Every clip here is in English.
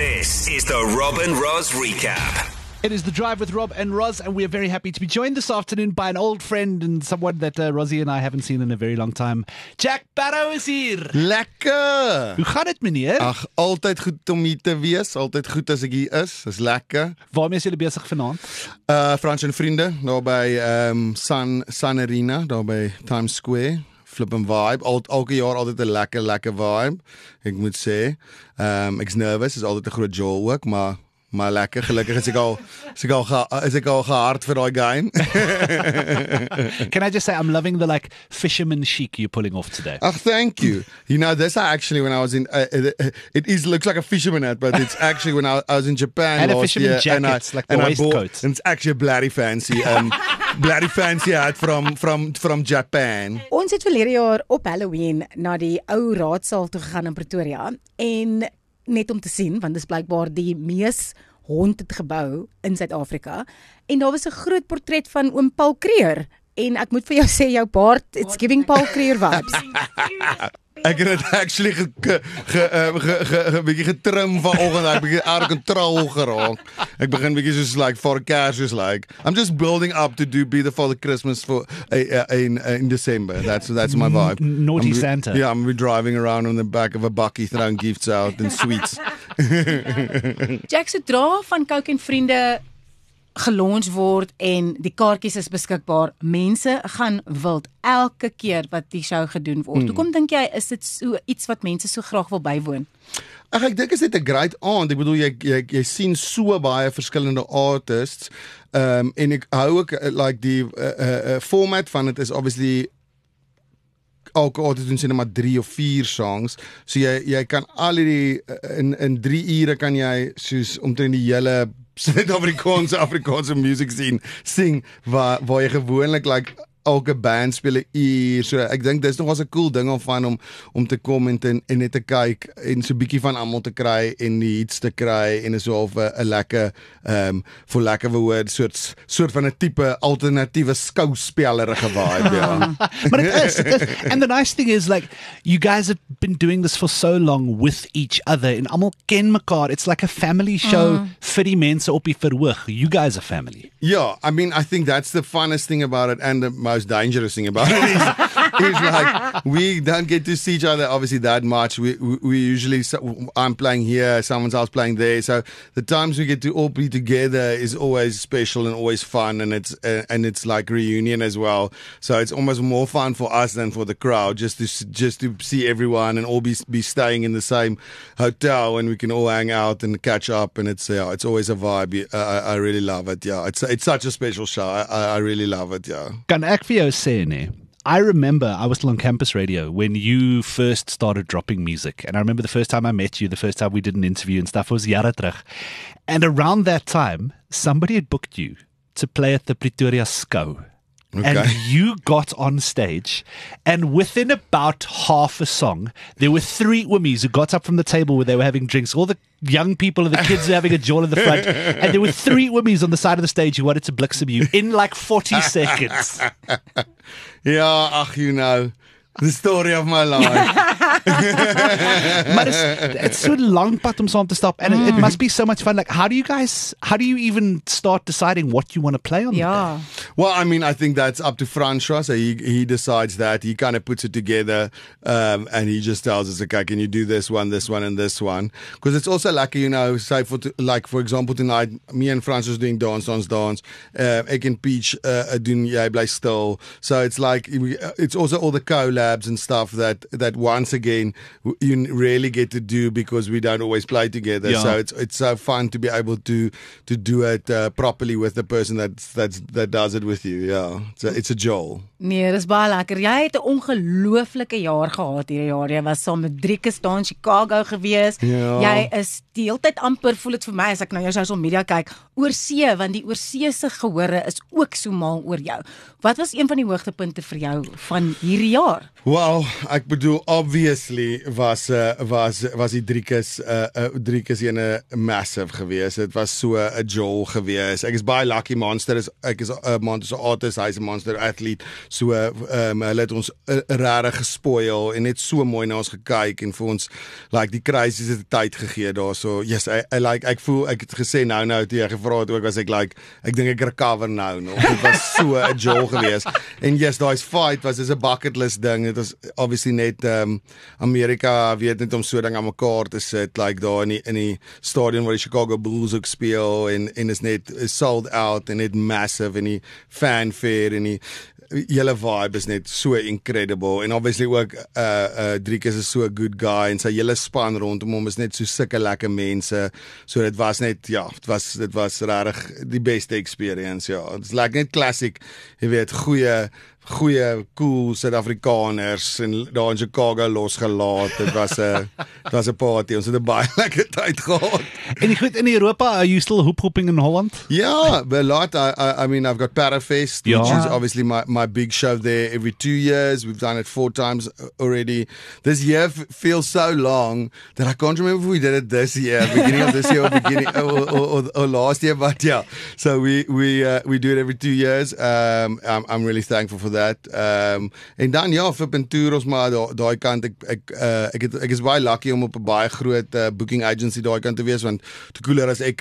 This is the Rob and Roz Recap. It is The Drive with Rob and Roz, and we are very happy to be joined this afternoon by an old friend and someone that Rosie and I haven't seen in a very long time. Jack Barrow is hier. Lekker! Hoe gaan dit, meneer? Ag, altyd goed om hier te wees, altyd goed as ek hier is. Dis lekker. Waarmee is julle besig vanaand? Frans en vriende, daar by Sun Arena, daar by Times Square. Flip en vibe, elke jaar altyd 'n lekker vibe. Ek moet sê, ek's nervous, is altyd 'n groot joy ook, maar lekker, gelukkig is ek al gehard vir daai game. Can I just say, I'm loving the fisherman chic you're pulling off today. Oh, thank you. You know, this actually when I was in, looks like a fisherman hat, but it's actually when I was in Japan And a last fisherman year, jacket, like the waistcoat. and it's actually a bloody fancy, hat from Japan. Ons het verlede jaar op Halloween na die ou raadsaal toe gegaan in Pretoria en net om te sien, want dis blykbaar die mees haunted gebou in Suid-Afrika en daar was 'n groot portret van oom Paul Creer en ek moet vir jou sê jou baard, it's giving Paul Creer vibes. Ek het dit actually bietjie getrim vanoggend, ek bietjie out of control geraak. Ek begin bietjie soos voor Kersfees I'm just building up to be the Father Christmas for in December. That's my vibe. Naughty Santa. Yeah, I'm driving around on the back of a bakkie throwing gifts out and sweets. Jack, sodra van Coke en Vriende gelons word en die kaartjies is beskikbaar, mense gaan wild elke keer wat die show gedoen word. Hoekom dink jy, is dit so iets wat mense so graag wil bywoon? Ek dink is dit 'n great aand. Ek bedoel jy sien so baie verskillende artists, en ek hou ook die format van dit is obviously elke aand doen sien maar 3 of 4 songs. So jy kan al die in 3 ure kan jy soos omtrent die hele Suid-Afrikaanse music scene sing waar jy gewoonlik elke band speel 'n uur. So ek dink dis nogals 'n cool ding om te kom en net te kyk en so 'n bietjie van almal te kry en die hits te kry en so 'n lekker vir lekker woord soort van 'n tipe alternatiewe skouspellerige vibe, ja. But it is. And the nice thing is, you guys have been doing this for so long with each other en almal ken mekaar. It's like a family show vir die mense op die verhoog. You guys are family. Yeah, I mean, I think that's the funnest thing about it and the most dangerous thing about it is we don't get to see each other obviously that much. We usually, I'm playing here, someone else playing there, so the times we get to all be together is always special and always fun, and it's like reunion as well, so it's almost more fun for us than for the crowd just to see everyone and all be staying in the same hotel and we can all hang out and catch up, and it's always a vibe. I really love it. Yeah, it's such a special show. I really love it. Yeah. Kan ek vir jou sê, nee? I remember I was still on campus radio when you first started dropping music. And I remember the first time I met you, the first time we did an interview and stuff was jare terug. And around that time, somebody had booked you to play at the Pretoria Skou. Okay. And you got on stage, and within about half a song, there were 3 oomies who got up from the table where they were having drinks. All the young people and the kids were having a jaw in the front, and there were 3 oomies on the side of the stage who wanted to bliksem you in 40 seconds. Yeah, you know, the story of my life. Maar it's so long pad om saam te stap, and it must be so much fun. How do you even start deciding what you want to play on? Yeah. Well, I mean, I think that's up to François. So he decides that. He kind of puts it together, and he just tells us, okay, can you do this one, and this one? Because it's also you know, say for example tonight, me and François doing dance. Ek en Peach doen Jy Bly Stil. So it's it's also all the collabs and stuff that once again you rarely get to do because we don't always play together. Yeah. So it's so fun to be able to do it properly with the person that does it with you. Yeah, it's a joy. Nee, dis baie lekker. Jy het 'n ongelooflike jaar gehad hierdie jaar. Jy was saam met Driekus daar in Chicago gewees. Ja. Jy is die hele tyd amper, voel dit vir my as ek na jou social media kyk, oor see, want die oorseese gehore is ook so mal oor jou. Wat was een van die hoogtepunte vir jou van hierdie jaar? Wel, ek bedoel obviously was die Driekus ene massive geweest. Dit was so 'n jol geweest. Ek is baie lucky. Ek is 'n Monster artist, hy's 'n Monster athlete. So hulle het ons regtig gespoil en net so mooi na ons gekyk en vir ons like die crisis het tyd gegee daarso. Yes, ek voel ek het gesê nou toe jy gevra het ook was ek like ek dink ek recover nou nog. Dit was so 'n jol geweest. En yes, daai fight was 'n bucket list ding. Dit was obviously net Amerika weet net om so ding aan mekaar te sit like daar in die stadion waar die Chicago Bulls ook speel en is net sold out en net massive en die fanfare en die hele vibe is net so incredible en obviously ook Driekus is so 'n good guy en sy hele span rondom hom is net so sulke lekker mense. So dit was net dit was regtig die beste experience. Ja, dit's like net classic, jy weet, goeie cool Suid-Afrikaners en daar in Chicago losgelaat. Dit was 'n party. Ons het 'n baie lekker tyd gehad. En goed, in Europa, are you still hooping in Holland? Yeah, a lot. I mean, I've got Parafest, which is obviously my big show there every 2 years. We've done it 4 times already. This year feels so long that I can't remember if we did it this year, beginning of this year or last year, but yeah. So we do it every 2 years. I'm really thankful for that. En dan ja, vir Penturos maar daai kant ek is baie lucky om op 'n baie groot booking agency daai kant te wees want te cooler as ek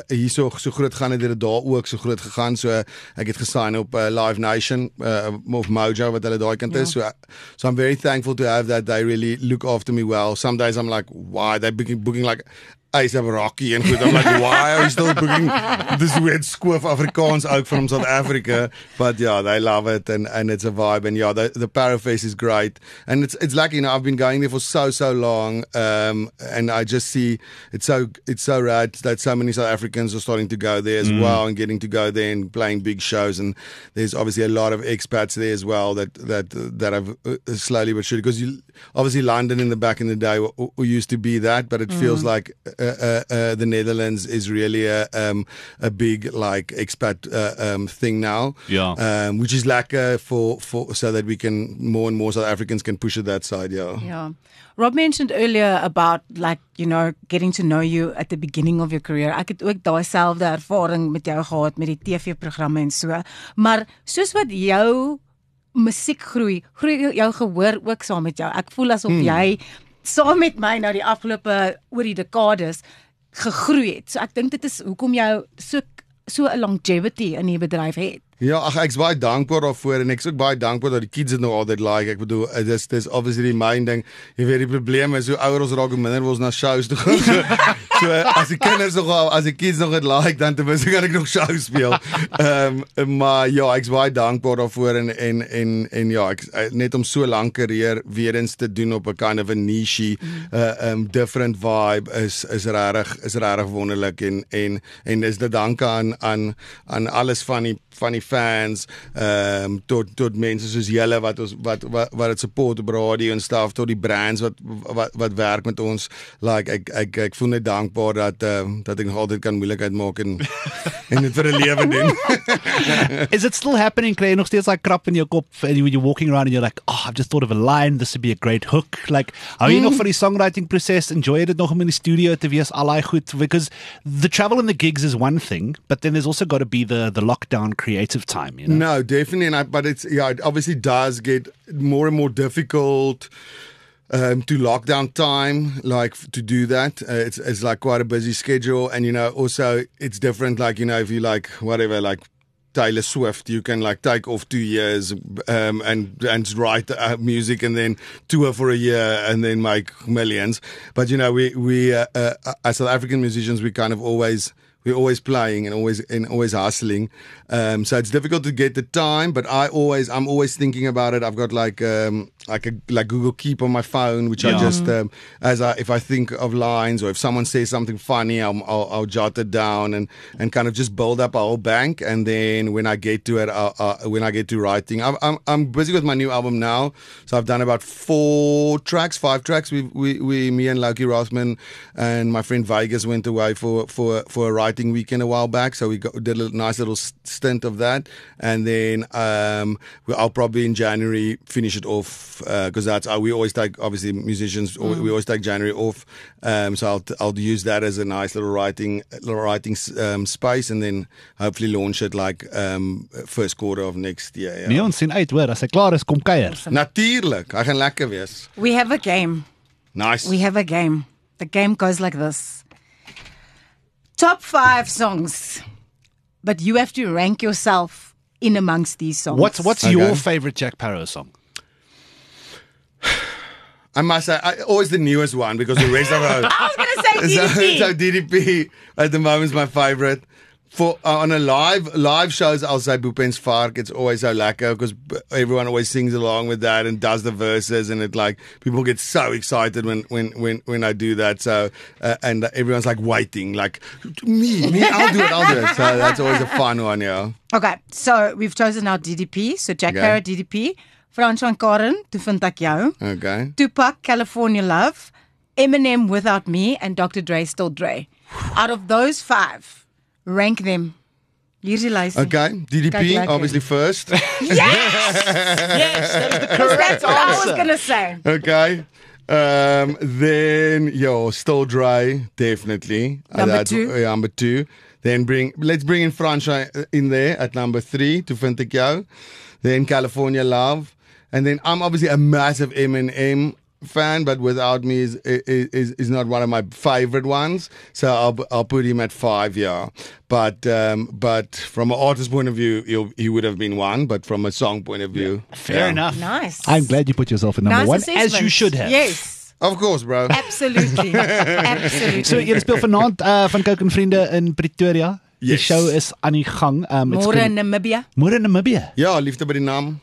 hierso so groot gaan het dit daar ook so groot gegaan, so ek het gesign op Live Nation of Mojo wat hulle daai kant is, so I'm very thankful to have that. They really look after me well. Some days I'm like, why they booking like A$AP Rocky and good. I'm like, why are you still booking this weird skoof Afrikaans out from South Africa? But yeah, they love it and it's a vibe. And yeah, the Paraface is great. And it's like, you know, I've been going there for so long. And I just see it's so rad that so many South Africans are starting to go there as well and getting to go there and playing big shows. And there's obviously a lot of expats there as well that have slowly but surely, because obviously London in the back in the day used to be that, but it feels like the Netherlands is really a big like expat thing now, which is like for so that we can more and more South Africans can push it that side. Yeah. Rob mentioned earlier about like, you know, getting to know you at the beginning of your career. Ek het ook daai selfde ervaring met jou gehad met die TV-programme en so. Maar soos wat jou musiek groei jou gehoor ook saam met jou. Ek voel asof jy saam met my nou die afgelope oor die dekades gegroei het. So ek dink dit is hoekom jou so 'n longevity in die bedryf het. Ja, ek's baie dankbaar daarvoor en ek's ook baie dankbaar dat die kids dit nog altyd like. Ek bedoel, dis obviously die main ding. Jy weet die probleem is hoe ouer ons raak, hoe minder ons na shows toe gaan. So as die kids nog dit like, dan ten minste kan ek nog shows speel. Maar ja, ek's baie dankbaar daarvoor en ja, ek net om so lank karier weer eens te doen op 'n kind of a niche, different vibe is regtig wonderlik en is dit dank aan alles van die fans, tot mense soos julle wat het support op radio en stuff, tot die brands wat werk met ons. Like ek voel net dankbaar dat ek nog altyd kan moeilikheid maak en dit vir 'n lewe doen. Is it still happening? Kry jy nog steeds like krap in jou kop and when you're walking around and you're like, I've just thought of a line, this would be a great hook. Like, hou jy nog van die songwriting proses? Enjoy dit nog om in die studio te wees allei goed? Because the travel and the gigs is one thing, but then there's also got to be the lockdown creative time, you know? No, definitely, but it obviously does get more and more difficult to lockdown time, like to do that. It's like quite a busy schedule, and you know, also it's different. Like, you know, if you like whatever, like Taylor Swift, you can like take off 2 years and write music and then tour for a year and then make millions. But you know, we as South African musicians, we're always playing and always hustling. So it's difficult to get the time, but I'm always thinking about it. I've got like Google Keep on my phone, which I just if I think of lines or if someone says something funny, I'll jot it down and kind of just build up a whole bank. And then when I get to it, when I get to writing, I'm busy with my new album now. So I've done about 5 tracks. Me and Loki Rothman and my friend Vegas went away for a writing writing weekend a while back, so we did a nice little stint of that, and then I'll probably in January finish it off because that's we always take, obviously musicians we always take January off, so I'll use that as a nice little writing space, and then hopefully launch it like first quarter of next year. Yeah. Nee, ons sien uit hoor, as hy klaar is, kom kuier. Natuurlik, hy gaan lekker wees. We have a game. Nice. We have a game. The game goes like this. Top 5 songs, but you have to rank yourself in amongst these songs. What's Okay. your favorite Jack Parow song? I must say, always the newest one, because the rest of it. I was going to say DDP. So DDP at the moment is my favorite. For on a live shows, I'll say Bhupen's Vark. It's always so lekker because everyone always sings along with that and does the verses, and it like people get so excited when I do that. So and everyone's like waiting, like me, I'll do it. So that's always a fun one, yeah. Okay, so we've chosen our DDP. So Jack Okay. Parow, DDP. Frans van Karen, Toe Vind Ek Jou. Okay. Tupac, California Love. Eminem, Without Me. And Dr. Dre, Still Dre. Out of those 5, rank them. Hier's die lys. Okay, DDP Kijk, lekker. obviously first. Yes, that is the correct That's what I was answer. going to say. Okay. Then Still Dry, definitely. Number 2. Yeah, number 2. Then let's bring in Fransha in there at number 3, Toe Vind Ek Jou. Then California Love. And then I'm obviously a massive Eminem fan, but Without Me is not one of my favorite ones. So I'll put him at 5, yeah. But from an artist point of view, he would have been 1, but from a song point of view, Fair yeah. enough. Nice. I'm glad you put yourself in number Nice 1, assessment. as you should have. Yes. Of course, bro. Absolutely. Absolutely. So julle speel vanaand van Coke en Vriende in Pretoria. Die Yes. show is aan die gang. It's Môre gonna- in Namibia. Môre in Namibia. Ja, liefde by die naam.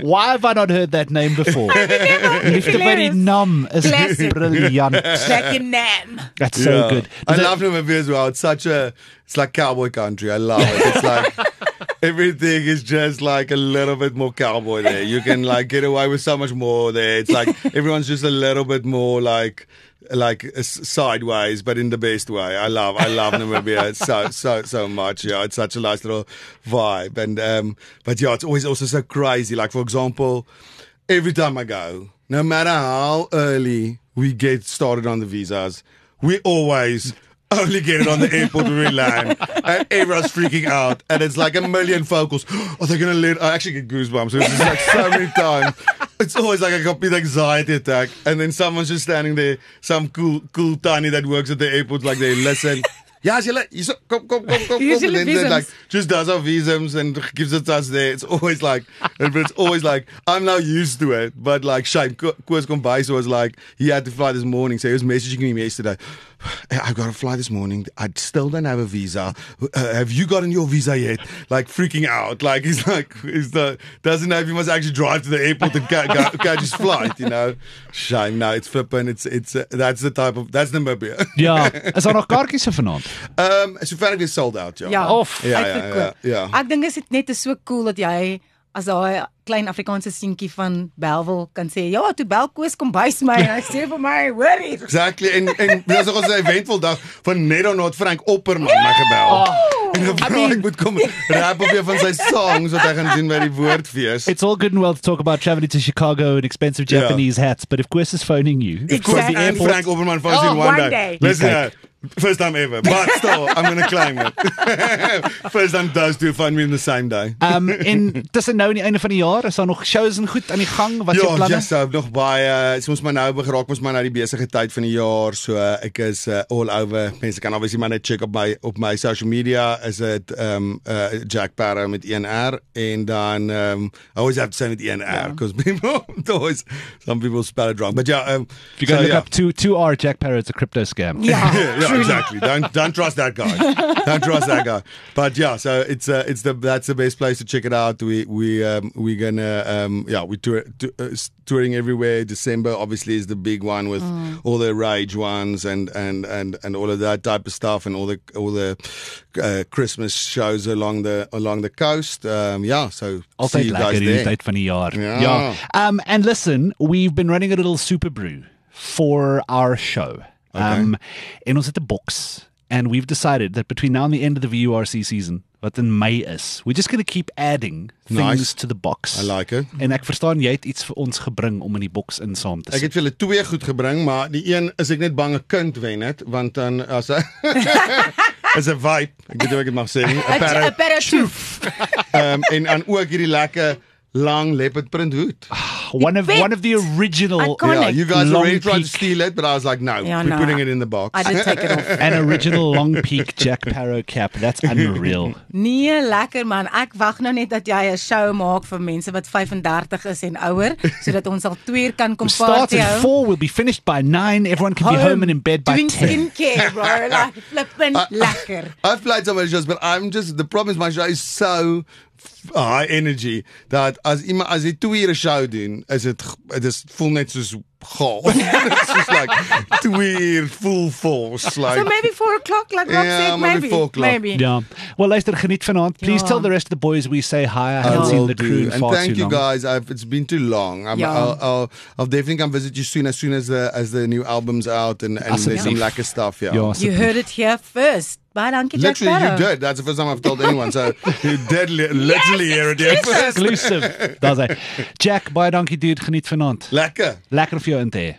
Why have I not heard that name before? Liefde by die Nam is Classic. brilliant. Back in Nam. That's so good. I Is it- love Namibia as well. It's like cowboy country. I love it. It's like everything is just like a little bit more cowboy there. You can like get away with so much more there. It's like everyone's just a little bit more like sideways, but in the best way. I love Namibia so much. Yeah, it's such a nice little vibe. And but yeah, it's always also so crazy. Like for example, every time I go, no matter how early we get started on the visas, we always only get it on the airport when we land, and everyone's freaking out, and it's like a million vocals. Are they gonna let? I actually get goosebumps. It's just like so many times. It's always like a complete anxiety attack, and then someone's just standing there, some cool tiny that works at the airport, like they listen. Ja, as julle hierso kom. Here's And your then like visums. just does our visums and gives it to us there. It's always like I'm now used to it, but like shame. Koos Kombuis was like he had to fly this morning, so he was messaging me yesterday. I've got to fly this morning. I still don't have a visa. Have you gotten your visa yet? Like freaking out. Like he's doesn't know if he must actually drive to the airport and catch his flight. You know, shame. No, it's flipping. It's that's Namibia. Ja, is daar nog kaartjies vir vanaand? Sover ek is sold out. Ja. Ja, Of. Ja, uitverkoop. ja. Ek dink is dit net so cool dat jy as daai klein Afrikaanse seentjie van Bellville kan sê, ja, toe bel Koos Kombuis my en hy sê vir my, hoor hier. Exactly. En dis nog ons eventvol dag van net on not Frank Opperman my gebel. En ek vra ek moet kom rap op een van sy songs wat hy gaan doen by die woordfees. It's all good and well to talk about traveling to Chicago and expensive Japanese hats, but if Koos is phoning you Of course, Exactly. and Frank Opperman phones Oh, in one one day. day. Listen, Okay. first time ever, but still, I'm going to claim it. First time those two phone me in the same day. En tussen nou en die einde van die jaar, is daar nog shows en goed aan die gang? Wat is jou Ja, planne? yes, nog baie. Soms maar nou geraak mos maar na die besige tyd van die jaar. So ek is all over. Mense kan obviously maar net check op my social media. Is dit Jack Parow met 1R en dan I always have to say with 1R because people always some people spell it wrong. But yeah, If you go look up 2R Jack Parow, it's a crypto scam. Ja. yeah, exactly. Don't trust that guy. Don't trust that guy. But yeah, so that's the best place to check it out. We're gonna we touring everywhere. December obviously is the big one with all the Rage ones and all of that type of stuff and all the Christmas shows along the coast. So see Altyd you lekker guys hierdie there. tyd van die jaar. Ja. And listen, we've been running a little super brew for our show. En ons het 'n box. And we've decided that between now and the end of the VURC season, wat in Mei is, we're just going to keep adding things Nice. to the box. I like it. En ek verstaan jy het iets vir ons gebring om in die boks in saam te Ek sit. het vir julle 2 goed gebring, maar die een is ek net bang 'n kind wen het, want dan as hy is 'n vibe, ek weet nie of ek dit mag sê nie, 'n parrot. Parachute. En dan ook hierdie lekker lang leopard print hoed. One of the original Iconic. Yeah, you guys long already tried to peak steal it, but I was like, no, Yeah, we're no, putting it in the box. I did take it off. an original long peak Jack Parrow cap. That's unreal. Nee, lekker man. Ek wag nou net dat jy 'n show maak vir mense wat 35 is en ouer, sodat ons al 2 uur kan kom Start party at hou. 4, we'll be finished by 9. Everyone can be home and in bed by doing 10. skincare, bro. Like flippin' lekker. I've played so many shows, but the problem is my show is so high energy that as die 2 ure show doen, it is voel net soos gaal. It's just like 2 uur full force. Like, So maybe 4 o'clock, like Rob Yeah, said, maybe 4 o'clock. Maybe. Yeah. Well, luister, geniet vanaand. Please Ja. tell the rest of the boys we say hi. I haven't I seen will the crew in do. And far thank too you long. guys. It's been too long. Yeah. I'll definitely come visit you soon as the new album's out and there's some Asseblief. lekker stuff. Yeah. Ja, You asseblief. heard it here first. Baie dankie Jack Literally, you Sparrow. did. That's the first time I've told anyone. So you did literally hear it here first. Exclusive. Daar's hy. Jack, baie dankie dude. Geniet vanaand. Lekker. Lekker om vir jou in te hê.